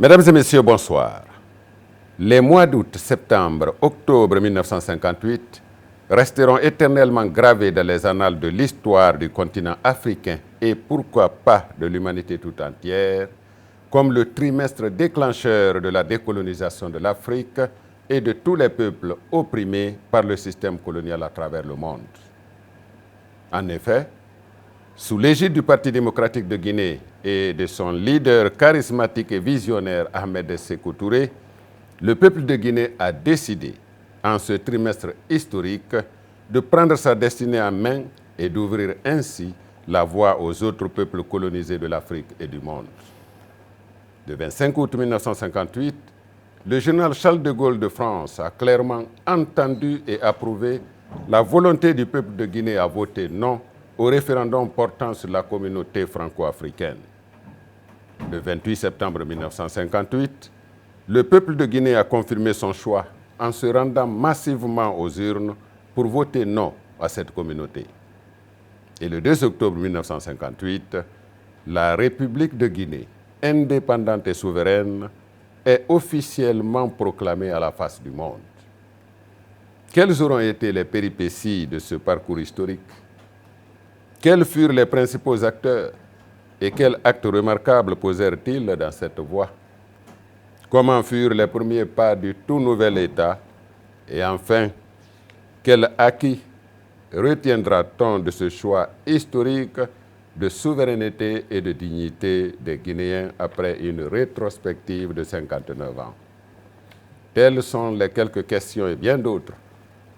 Mesdames et messieurs, bonsoir. Les mois d'août, septembre, octobre 1958 resteront éternellement gravés dans les annales de l'histoire du continent africain et pourquoi pas de l'humanité tout entière, comme le trimestre déclencheur de la décolonisation de l'Afrique et de tous les peuples opprimés par le système colonial à travers le monde. En effet, sous l'égide du Parti démocratique de Guinée et de son leader charismatique et visionnaire Ahmed Sékou Touré, le peuple de Guinée a décidé, en ce trimestre historique, de prendre sa destinée en main et d'ouvrir ainsi la voie aux autres peuples colonisés de l'Afrique et du monde. Le 25 août 1958, le général Charles de Gaulle de France a clairement entendu et approuvé la volonté du peuple de Guinée à voter non au référendum portant sur la communauté franco-africaine. Le 28 septembre 1958, le peuple de Guinée a confirmé son choix en se rendant massivement aux urnes pour voter non à cette communauté. Et le 2 octobre 1958, la République de Guinée, indépendante et souveraine, est officiellement proclamée à la face du monde. Quelles auront été les péripéties de ce parcours historique? Quels furent les principaux acteurs et quels actes remarquables posèrent-ils dans cette voie? Comment furent les premiers pas du tout nouvel État? Et enfin, quel acquis retiendra-t-on de ce choix historique de souveraineté et de dignité des Guinéens après une rétrospective de 59 ans? Telles sont les quelques questions et bien d'autres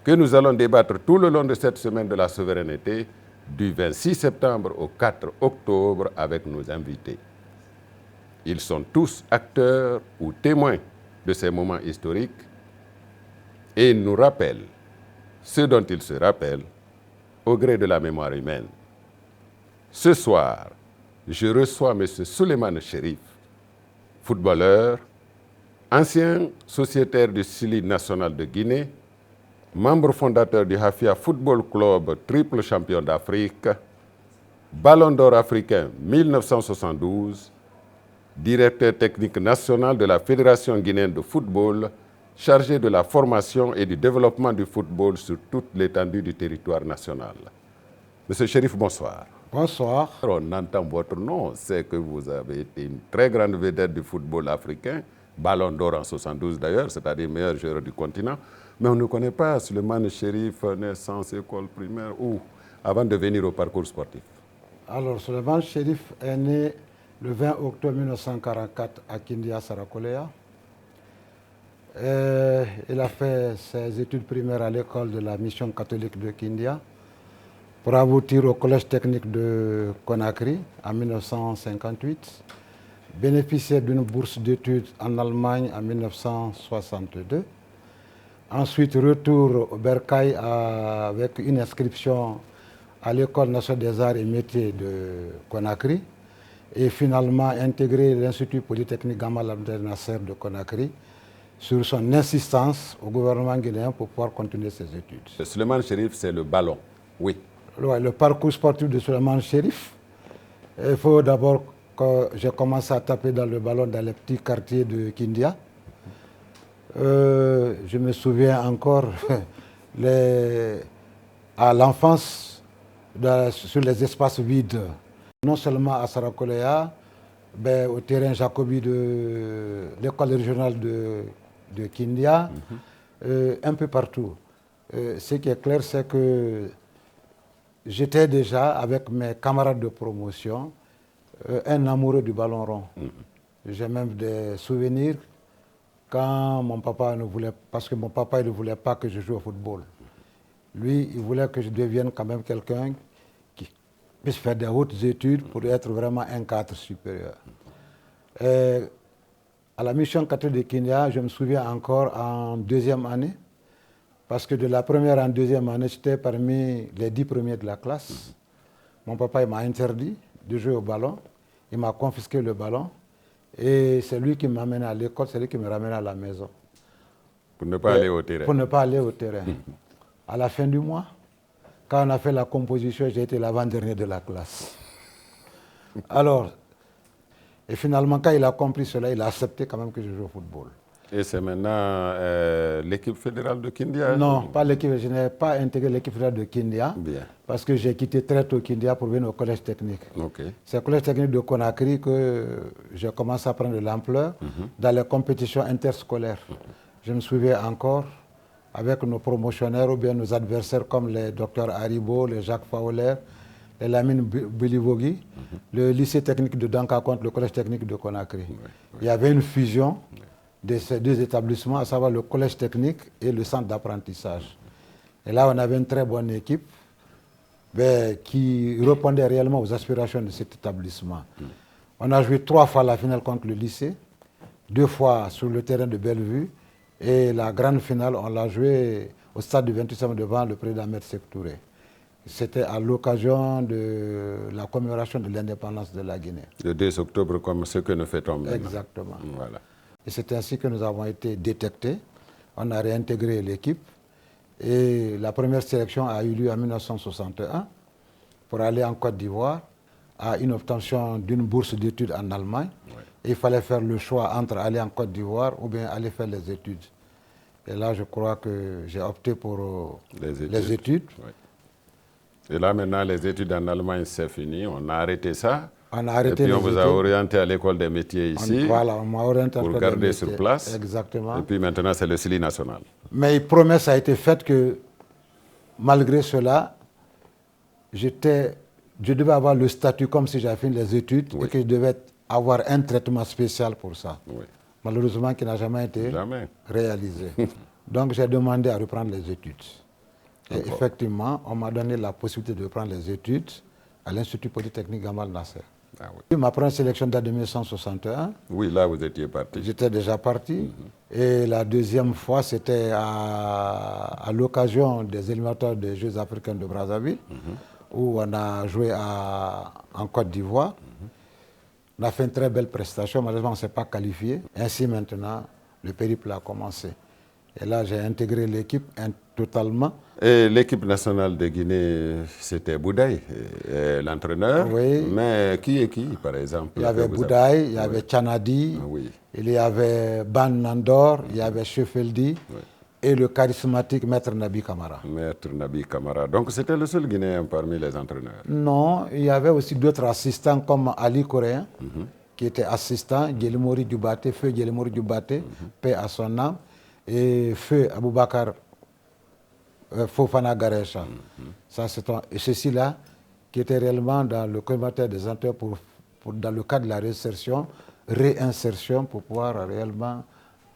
que nous allons débattre tout le long de cette semaine de la souveraineté, du 26 septembre au 4 octobre avec nos invités. Ils sont tous acteurs ou témoins de ces moments historiques et nous rappellent ce dont ils se rappellent au gré de la mémoire humaine. Ce soir, je reçois M. Souleymane Chérif, footballeur, ancien sociétaire du Sili national de Guinée, membre fondateur du Hafia Football Club, triple champion d'Afrique, Ballon d'or africain 1972, directeur technique national de la Fédération guinéenne de football, chargé de la formation et du développement du football sur toute l'étendue du territoire national. Monsieur Chérif, bonsoir. Bonsoir. On entend votre nom, c'est que vous avez été une très grande vedette du football africain, Ballon d'or en 72 d'ailleurs, c'est-à-dire meilleur joueur du continent. Mais on ne connaît pas Souleymane Chérif, naissance, école primaire, ou avant de venir au parcours sportif. Alors, Souleymane Chérif est né le 20 octobre 1944 à Kindia, Sarakolea. Il a fait ses études primaires à l'école de la mission catholique de Kindia pour aboutir au collège technique de Conakry en 1958, bénéficier d'une bourse d'études en Allemagne en 1962. Ensuite, retour au Bercail avec une inscription à l'École nationale des arts et métiers de Conakry et finalement intégré l'Institut polytechnique Gamal Abdel Nasser de Conakry sur son insistance au gouvernement guinéen pour pouvoir continuer ses études. Souleymane Chérif, c'est le ballon, oui. Le parcours sportif de Souleymane Chérif, il faut d'abord que j'ai commencé à taper dans le ballon dans les petits quartiers de Kindia. Je me souviens encore à l'enfance sur les espaces vides, non seulement à Sarakolea, mais au terrain Jacobi de l'école régionale de Kindia, un peu partout. Ce qui est clair, c'est que j'étais déjà, avec mes camarades de promotion, un amoureux du ballon rond. J'ai même des souvenirs quand mon papa ne voulait, parce que mon papa ne voulait pas que je joue au football. Lui, il voulait que je devienne quand même quelqu'un qui puisse faire des hautes études pour être vraiment un cadre supérieur. Et à la mission catholique de Kindia, je me souviens encore en deuxième année, parce que de la première en deuxième année, j'étais parmi les 10 premiers de la classe. Mon papa m'a interdit de jouer au ballon, il m'a confisqué le ballon. Et c'est lui qui m'amène à l'école, c'est lui qui me ramène à la maison. Pour ne pas aller au terrain. Pour ne pas aller au terrain. À la fin du mois, quand on a fait la composition, j'ai été l'avant-dernier de la classe. Alors, Et finalement, quand il a compris cela, il a accepté quand même que je joue au football. Et c'est maintenant l'équipe fédérale de Kindia? Non, pas l'équipe. Je n'ai pas intégré l'équipe fédérale de Kindia. Bien. Parce que j'ai quitté très tôt Kindia pour venir au collège technique. Okay. C'est au collège technique de Conakry que j'ai commencé à prendre de l'ampleur dans les compétitions interscolaires. Je me souviens encore avec nos promotionnaires ou bien nos adversaires comme les docteurs Haribo, les Jacques Fowler, les Lamine Bilivogui, le lycée technique de Danka contre le collège technique de Conakry. Il y avait une fusion de ces deux établissements, à savoir le collège technique et le centre d'apprentissage. Et là, on avait une très bonne équipe qui répondait réellement aux aspirations de cet établissement. On a joué 3 fois la finale contre le lycée, 2 fois sur le terrain de Bellevue, et la grande finale, on l'a jouée au stade du 28 septembre devant le président Ahmed Sékou Touré. C'était à l'occasion de la commémoration de l'indépendance de la Guinée. Le 2 octobre, comme ce que nous fêtons maintenant. Exactement. Voilà. Et c'est ainsi que nous avons été détectés. On a réintégré l'équipe. Et la première sélection a eu lieu en 1961 pour aller en Côte d'Ivoire à une obtention d'une bourse d'études en Allemagne. Ouais. Il fallait faire le choix entre aller en Côte d'Ivoire ou bien aller faire les études. Et là, je crois que j'ai opté pour les études. Ouais. Et là, maintenant, les études en Allemagne, c'est fini. On a arrêté ça. On a arrêté et puis on vous a orienté à l'école des métiers ici. Voilà, on m'a orienté pour garder sur place. Exactement. Et puis maintenant, c'est le CELI national. Mais une promesse a été faite que, malgré cela, je devais avoir le statut comme si j'avais fini les études et que je devais avoir un traitement spécial pour ça. Oui. Malheureusement, qui n'a jamais été réalisé. Donc, j'ai demandé à reprendre les études. Et effectivement, on m'a donné la possibilité de reprendre les études à l'Institut Polytechnique Gamal Nasser. Ah oui. Ma première sélection date de 1961. Oui, là, vous étiez parti. J'étais déjà parti. Et la deuxième fois, c'était à l'occasion des éliminatoires des Jeux africains de Brazzaville, où on a joué en Côte d'Ivoire. On a fait une très belle prestation. Malheureusement, on ne s'est pas qualifié. Ainsi, maintenant, le périple a commencé. Et là, j'ai intégré l'équipe totalement. Et l'équipe nationale de Guinée, c'était Boudaï, l'entraîneur. Oui. Mais qui est qui, par exemple? Il y avait Boudaï, il y avait Tchanadi, il y avait Ban Nandor, il y avait Chefeldi et le charismatique Maître Nabi Kamara. Maître Nabi Kamara. Donc c'était le seul Guinéen parmi les entraîneurs? Non, il y avait aussi d'autres assistants comme Ali Coréen, qui était assistant, Djelimori Djoubaté, Feu Djelimori Djoubaté, paix à son âme, et Feu Aboubakar Fofana Garesha. Et ceci-là, qui était réellement dans le commentaire des entraîneurs dans le cadre de la réinsertion pour pouvoir réellement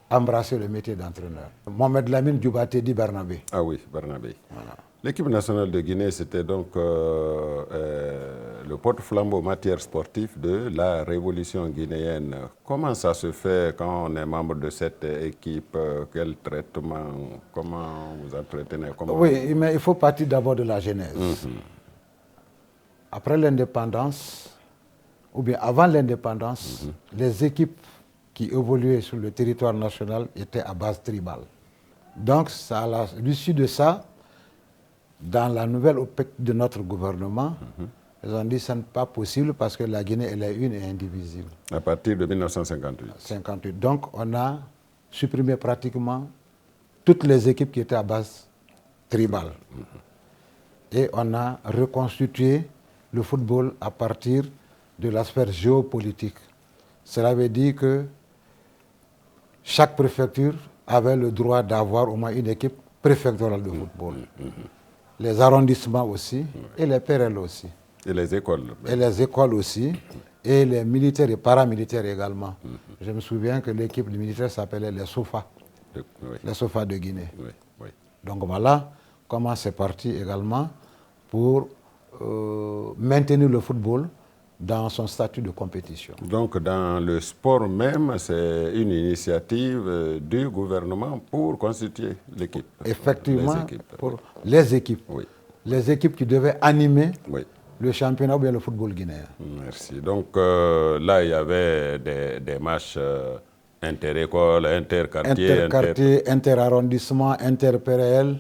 embrasser le métier d'entraîneur. Mohamed Lamine Djoubaté dit Barnabé. Ah oui, Barnabé. Voilà. L'équipe nationale de Guinée, c'était donc le porte-flambeau matière sportive de la révolution guinéenne. Comment ça se fait quand on est membre de cette équipe? Quel traitement? Comment vous entretenez? Oui, mais il faut partir d'abord de la genèse. Après l'indépendance, ou bien avant l'indépendance, les équipes qui évoluaient sur le territoire national étaient à base tribale. Donc, à l'issue de ça, dans la nouvelle OPEC de notre gouvernement, ils ont dit que ce n'est pas possible parce que la Guinée, elle est une et indivisible. À partir de 1958. 58. Donc, on a supprimé pratiquement toutes les équipes qui étaient à base tribale. Et on a reconstitué le football à partir de l'aspect géopolitique. Cela veut dire que chaque préfecture avait le droit d'avoir au moins une équipe préfectorale de football. Les arrondissements aussi, et les PRL aussi. Et les écoles. Et les écoles aussi, et les militaires et paramilitaires également. Je me souviens que l'équipe militaire s'appelait les SOFA, les SOFA de Guinée. Donc voilà comment c'est parti également pour maintenir le football dans son statut de compétition. Donc dans le sport même, c'est une initiative du gouvernement pour constituer l'équipe. Effectivement, pour les équipes. Les équipes qui devaient animer le championnat ou bien le football guinéen. Merci. Donc là, il y avait des matchs inter-écoles, inter-quartiers. Inter-quartier, inter-arrondissement, inter-PRL,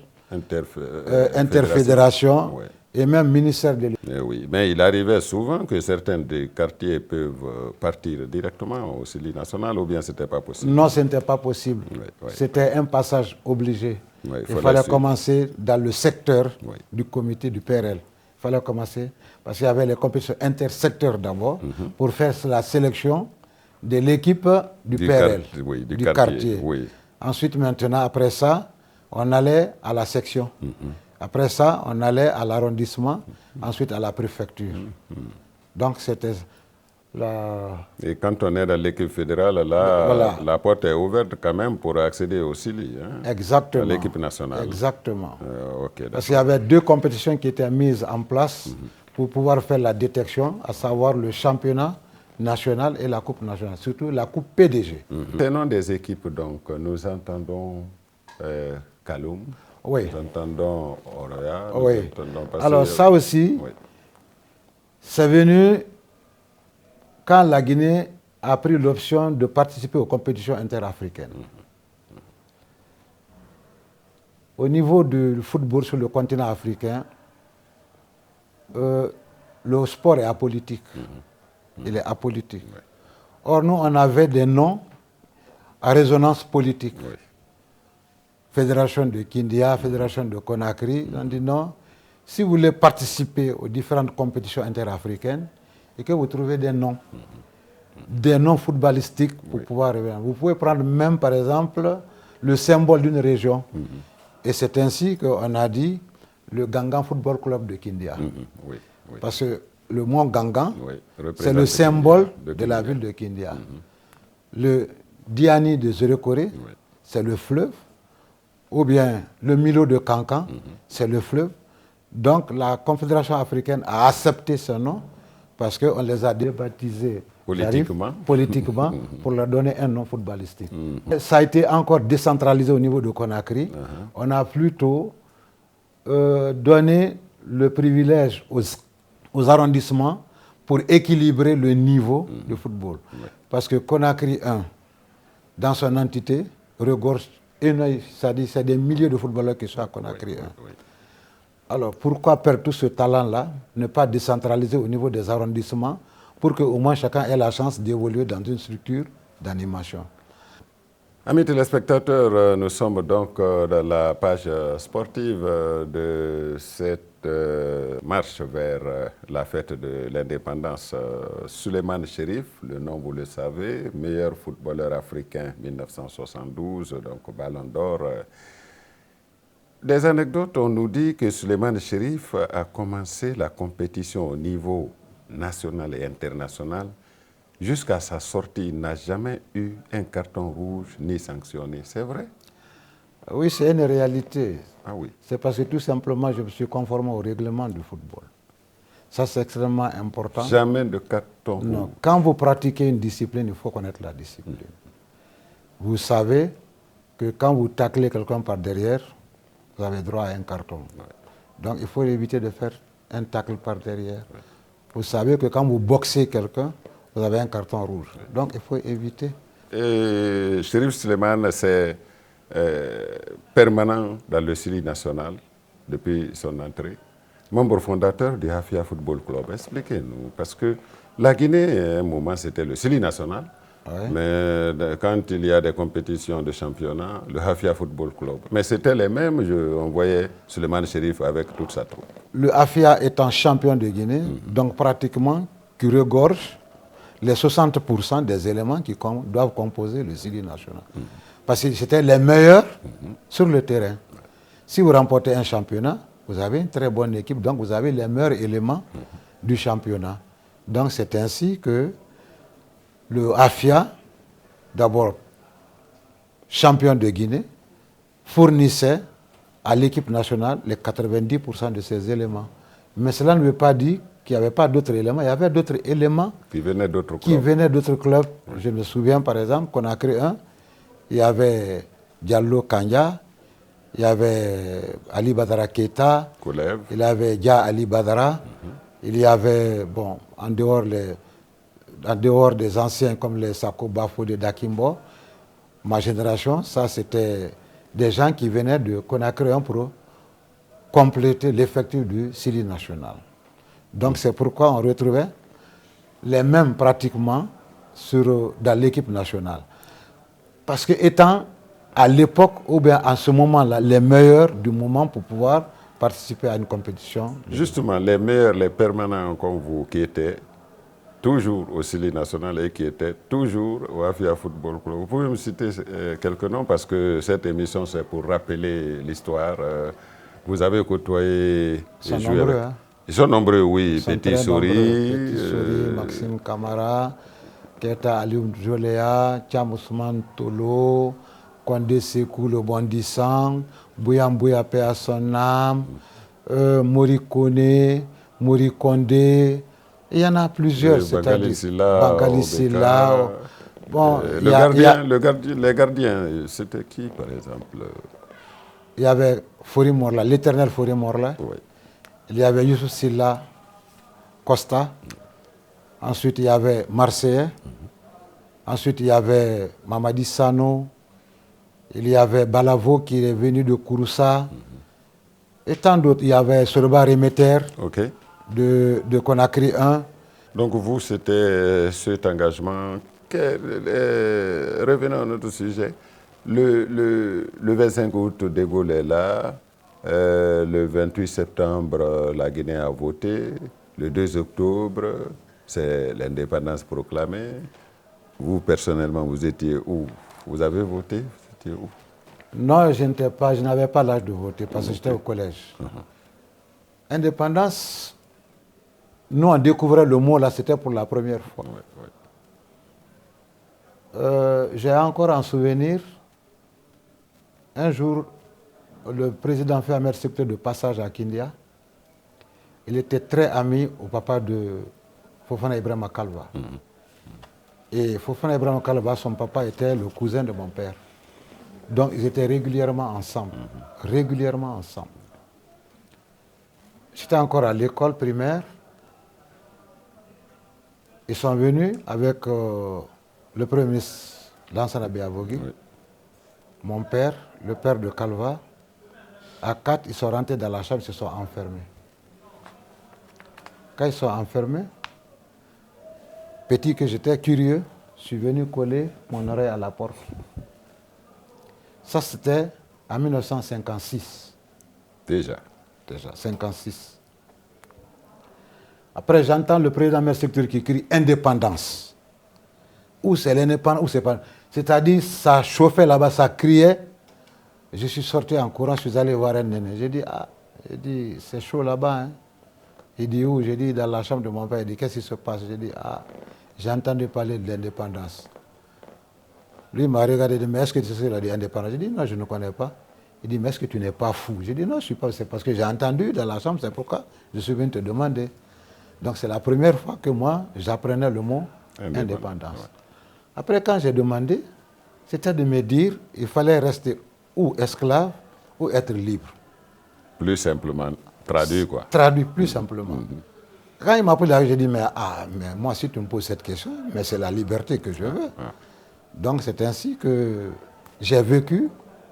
interfédération. et même ministère de Eh oui, mais il arrivait souvent que certains des quartiers peuvent partir directement au CELI national, ou bien ce n'était pas possible? Non, ce n'était pas possible. Oui, oui. C'était un passage obligé. Oui, il fallait suivre. commencer dans le secteur Oui. du comité du PRL. Il fallait commencer parce qu'il y avait les compétitions intersecteurs d'abord pour faire la sélection de l'équipe du PRL, Oui, du quartier. quartier. Oui. Ensuite, maintenant, après ça, on allait à la section. Après ça, on allait à l'arrondissement, ensuite à la préfecture. Donc, c'était la... Et quand on est dans l'équipe fédérale, là, Voilà. la porte est ouverte quand même pour accéder au CELI, hein, Exactement. à l'équipe nationale. Exactement. Ok, Parce qu'il y avait 2 compétitions qui étaient mises en place pour pouvoir faire la détection, à savoir le championnat national et la coupe nationale, surtout la coupe PDG. Tenons des équipes, donc, nous entendons Kaloum, Oui. nous entendons Oroya, nous Oui. entendons Alors ça aussi, oui. c'est venu quand la Guinée a pris l'option de participer aux compétitions interafricaines. Au niveau du football sur le continent africain, le sport est apolitique. Il est apolitique. Or, nous, on avait des noms à résonance politique. Oui. Fédération de Kindia, Fédération de Conakry. On dit non, si vous voulez participer aux différentes compétitions interafricaines et que vous trouvez des noms footballistiques pour pouvoir revenir. Vous pouvez prendre même, par exemple, le symbole d'une région. Et c'est ainsi qu'on a dit le Gangan Football Club de Kindia. Oui, oui. Parce que le mont Gangan, Oui, c'est le symbole de Kindia. la ville de Kindia. Le Diani de Zérekoré, c'est le fleuve. Ou bien le Milo de Cancan, c'est le fleuve. Donc la Confédération africaine a accepté ce nom parce qu'on les a débaptisés politiquement pour leur donner un nom footballistique. Ça a été encore décentralisé au niveau de Conakry. On a plutôt donné le privilège aux arrondissements pour équilibrer le niveau de football. Parce que Conakry 1, dans son entité, regorge, c'est-à-dire c'est des milliers de footballeurs qui sont à Conakry 1. Alors pourquoi perdre tout ce talent-là, ne pas décentraliser au niveau des arrondissements pour qu'au moins chacun ait la chance d'évoluer dans une structure d'animation. Amis téléspectateurs, nous sommes donc dans la page sportive de cette marche vers la fête de l'indépendance. Souleymane Chérif, le nom vous le savez, meilleur footballeur africain 1972, donc Ballon d'Or. Des anecdotes, on nous dit que Souleymane Chérif a commencé la compétition au niveau national et international. Jusqu'à sa sortie, il n'a jamais eu un carton rouge ni sanctionné. C'est vrai? Oui, c'est une réalité. Ah oui. C'est parce que tout simplement, je me suis conformé au règlement du football. Ça, c'est extrêmement important. Jamais de carton rouge. Non. Quand vous pratiquez une discipline, il faut connaître la discipline. Vous savez que quand vous taclez quelqu'un par derrière, vous avez droit à un carton. Donc, il faut éviter de faire un tacle par derrière. Vous savez que quand vous boxez quelqu'un, vous avez un carton rouge. Donc, il faut éviter. Et Chérif Souleymane, c'est permanent dans le CELI national depuis son entrée. Membre fondateur du Hafia Football Club. Expliquez-nous, parce que la Guinée, à un moment, c'était le CELI national. Mais quand il y a des compétitions de championnat, le Hafia Football Club. Mais c'était les mêmes, on voyait Souleymane Chérif avec toute sa troupe. Le Hafia étant champion de Guinée, donc pratiquement, qui regorge les 60% des éléments qui doivent composer le CELI national. Parce que c'était les meilleurs sur le terrain. Si vous remportez un championnat, vous avez une très bonne équipe, donc vous avez les meilleurs éléments du championnat. Donc c'est ainsi que le Hafia, d'abord champion de Guinée, fournissait à l'équipe nationale les 90% de ces éléments. Mais cela ne veut pas dire qu'il n'y avait pas d'autres éléments. Il y avait d'autres éléments qui venaient d'autres clubs. Je me souviens par exemple qu'on a créé un. Il y avait Diallo Kanya, il y avait Ali Badara Keita, il y avait Dia Ali Badara, il y avait, bon, en dehors des anciens comme les Sako Bafo de Dakimbo, ma génération, ça c'était des gens qui venaient de Conakry pour compléter l'effectif du Syrie national. Donc c'est pourquoi on retrouvait les mêmes pratiquement dans l'équipe nationale. Parce que étant à l'époque, ou bien à ce moment-là, les meilleurs du moment pour pouvoir participer à une compétition. Justement, les meilleurs, les permanents comme vous, qui étaient toujours au Syrie national et qui étaient toujours au Afia Football Club. Vous pouvez me citer quelques noms parce que cette émission, c'est pour rappeler l'histoire. Vous avez côtoyé... Ils sont nombreux. Hein? Ils sont nombreux, oui. Ils sont Petit Souris. Maxime Camara, Keta Alioum Joléa, Thiam Ousmane Tolo, Kondé Sekou le Bondissant, Bouyambouya Paix à son âme, Mori Kone, Mori Kondé. Il y en a plusieurs, c'est-à-dire Bangali Silla. Bon, les gardiens, c'était qui par exemple? Il y avait Fori Morla, l'éternel Fori Morla. Oui. Il y avait Youssouf Silla, Costa. Ensuite, il y avait Marseillais. Ensuite, il y avait Mamadi Sano. Il y avait Balavo qui est venu de Kouroussa. Et tant d'autres. Il y avait Soroba Remeter de Conakry 1. Donc vous, c'était cet engagement. Revenons à notre sujet. Le 25 août, De Gaulle est là. Le 28 septembre, la Guinée a voté. Le 2 octobre, c'est l'indépendance proclamée. Vous, personnellement, vous étiez où? Vous avez voté? Vous étiez où? Non, je n'avais pas l'âge de voter parce que j'étais au collège. Indépendance, nous on découvrait le mot là, c'était pour la première fois. J'ai encore en souvenir, un jour, le président fait un secteur de passage à Kindia. Il était très ami au papa de Fofana Ibrahima Kalva. Et Fofana Ibrahima Kalva, son papa était le cousin de mon père. Donc ils étaient régulièrement ensemble. Régulièrement ensemble. J'étais encore à l'école primaire. Ils sont venus avec le premier ministre Lansana Biavogui, mon père, le père de Kalva. À 4, ils sont rentrés dans la chambre, ils se sont enfermés. Quand ils sont enfermés, petit que j'étais curieux, je suis venu coller mon oreille à la porte. Ça, c'était en 1956. Déjà, 56. Après, j'entends le président de secteur qui crie indépendance. Où c'est l'indépendance, où c'est pas. C'est-à-dire, ça chauffait là-bas, ça criait. Je suis sorti en courant, je suis allé voir un néné. J'ai dit, c'est chaud là-bas. Hein? Il dit où? J'ai dit, dans la chambre de mon père. Il dit, qu'est-ce qui se passe? J'ai dit, j'ai entendu parler de l'indépendance. Lui m'a regardé, il dit, mais est-ce que tu sais la indépendance? J'ai dit, non, je ne connais pas. Il dit, mais est-ce que tu n'es pas fou? J'ai dit, non, je ne suis pas. C'est parce que j'ai entendu dans la chambre, c'est pourquoi je suis venu te demander. Donc c'est la première fois que moi, j'apprenais le mot indépendance. Après, quand j'ai demandé, c'était de me dire, il fallait rester ou esclave ou être libre. Plus simplement, traduit quoi. Traduit plus simplement. Quand il m'a posé la question, j'ai dit, mais moi, si tu me poses cette question, mais c'est la liberté que je veux. Donc c'est ainsi que j'ai vécu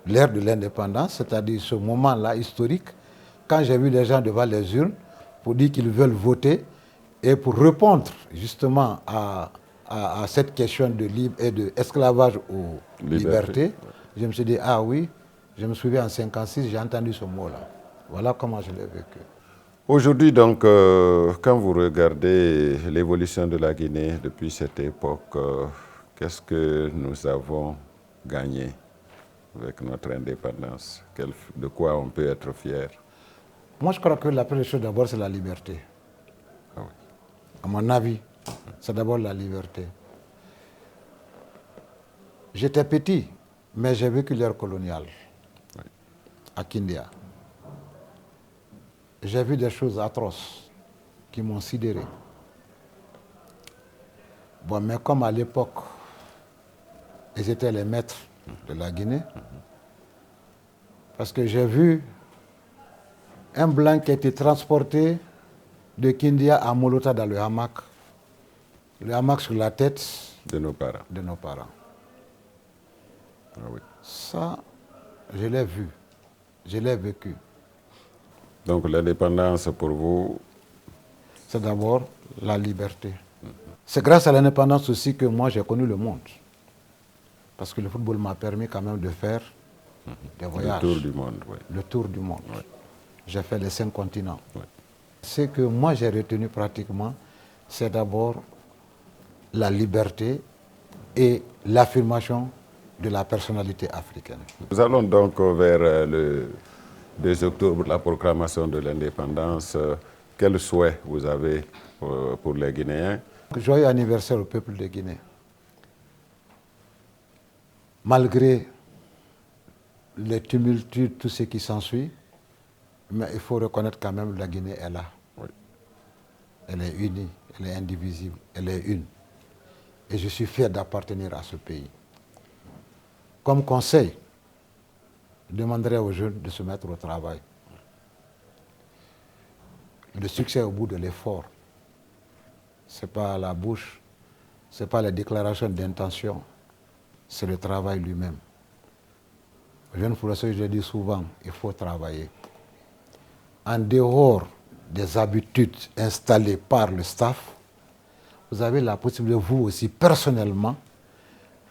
l'ère de l'indépendance, c'est-à-dire ce moment-là historique, quand j'ai vu les gens devant les urnes pour dire qu'ils veulent voter et pour répondre justement à cette question de libre et de esclavage aux libertés, je me suis dit, ah oui, je me souviens en 1956, j'ai entendu ce mot-là. Voilà comment je l'ai vécu. Aujourd'hui, donc, quand vous regardez l'évolution de la Guinée depuis cette époque, qu'est-ce que nous avons gagné avec notre indépendance? De quoi on peut être fier? Moi, je crois que la première chose d'abord, c'est la liberté. Ah oui. À mon avis, c'est d'abord la liberté. J'étais petit, mais j'ai vécu l'ère coloniale à Kindia. J'ai vu des choses atroces qui m'ont sidéré. Bon, mais comme à l'époque, ils étaient les maîtres de la Guinée, parce que j'ai vu un blanc qui a été transporté de Kindia à Molota dans le hamac sur la tête de nos parents. Ah oui. Ça, je l'ai vu, je l'ai vécu. Donc l'indépendance pour vous? C'est d'abord la liberté. C'est grâce à l'indépendance aussi que moi j'ai connu le monde. Parce que le football m'a permis quand même de faire des voyages. Le tour du monde, oui. Le tour du monde. Oui. J'ai fait les 5 continents. Oui. Ce que moi j'ai retenu pratiquement, c'est d'abord la liberté et l'affirmation de la personnalité africaine. Nous allons donc vers le 2 octobre, la proclamation de l'indépendance. Quel souhait vous avez pour les Guinéens? Joyeux anniversaire au peuple de Guinée. Malgré les tumultudes, tout ce qui s'ensuit, mais il faut reconnaître quand même que la Guinée est là. Oui. Elle est unie, elle est indivisible, elle est une. Et je suis fier d'appartenir à ce pays. Comme conseil, je demanderai aux jeunes de se mettre au travail. Le succès au bout de l'effort. Ce n'est pas la bouche, ce n'est pas les déclarations d'intention, c'est le travail lui-même. Jeune professeur, je le dis souvent, il faut travailler. En dehors des habitudes installées par le staff, vous avez la possibilité, vous aussi, personnellement,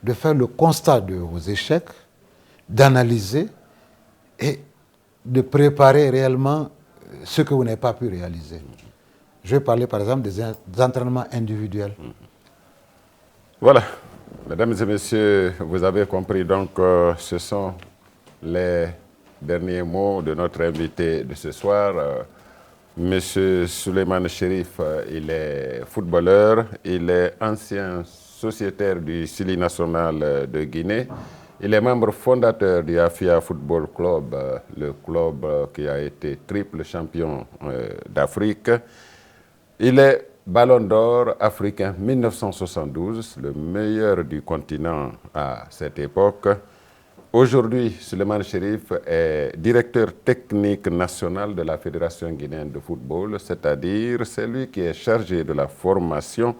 de faire le constat de vos échecs, d'analyser et de préparer réellement ce que vous n'avez pas pu réaliser. Je vais parler par exemple des entraînements individuels. Voilà, mesdames et messieurs, vous avez compris donc ce sont les derniers mots de notre invité de ce soir. Monsieur Souleymane Chérif, il est footballeur, il est ancien sociétaire du Sili national de Guinée. Il est membre fondateur du Afia Football Club, le club qui a été triple champion d'Afrique. Il est Ballon d'Or africain 1972, le meilleur du continent à cette époque. Aujourd'hui, Souleymane Chérif est directeur technique national de la Fédération guinéenne de football, c'est-à-dire c'est lui qui est chargé de la formation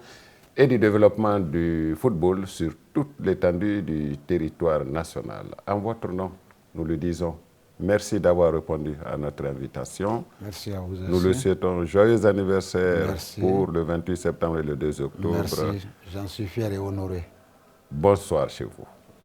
et du développement du football sur toute l'étendue du territoire national. En votre nom, nous lui disons merci d'avoir répondu à notre invitation. Merci à vous aussi. Nous lui souhaitons un joyeux anniversaire Merci. pour le 28 septembre et le 2 octobre. Merci, j'en suis fier et honoré. Bonsoir chez vous.